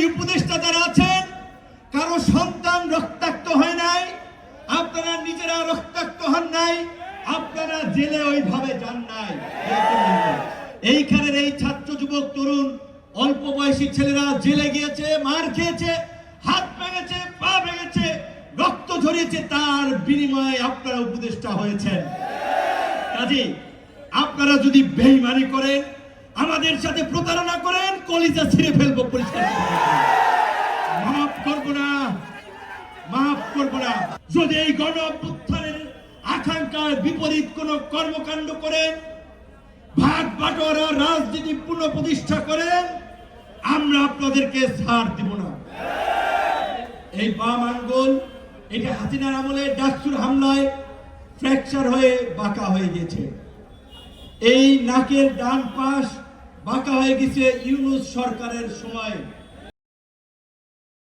এই উপদেষ্টা যারা আছেন কারো সন্তান রক্তাক্ত হয় নাই, আপনারা নিজেরা রক্তাক্ত হন নাই, আপনারা জেলে ওইভাবে যান নাই। এইখানের এই ছাত্র যুবক তরুণ অল্প বয়সী ছেলেরা জেলে গিয়েছে, মার খেয়েছে, হাত ভেঙেছে, পা ভেঙেছে, রক্ত ঝরিয়েছে, তার বিনিময়ে আপনারা উপদেষ্টা হয়েছেন। কাজে আপনারা যদি বেঈমানি করেন, আমাদের সাথে প্রতারণা করেন, কলিজা ছিঁড়ে ফেলবো, পরিষ্কার মাফ করব না, মাফ করব না। যদি এই গণ অভ্যুত্থানের আকাঙ্ক্ষার বিপরীত কোন কর্মকাণ্ড করেন, ভাগ বাটোয়ারা রাজনীতি পুনঃপ্রতিষ্ঠা করেন, আমরা আপনাদেরকে ছাড় দিব না। এই বাম আঙ্গুল এটা হাসিনার আমলে ডাকসুর হামলায় ফ্র্যাকচার হয়ে বাঁকা হয়ে গেছে। এই নাকের ডান পাশ বাঁকা হয়ে গেছে ইউনূস সরকারের সময়।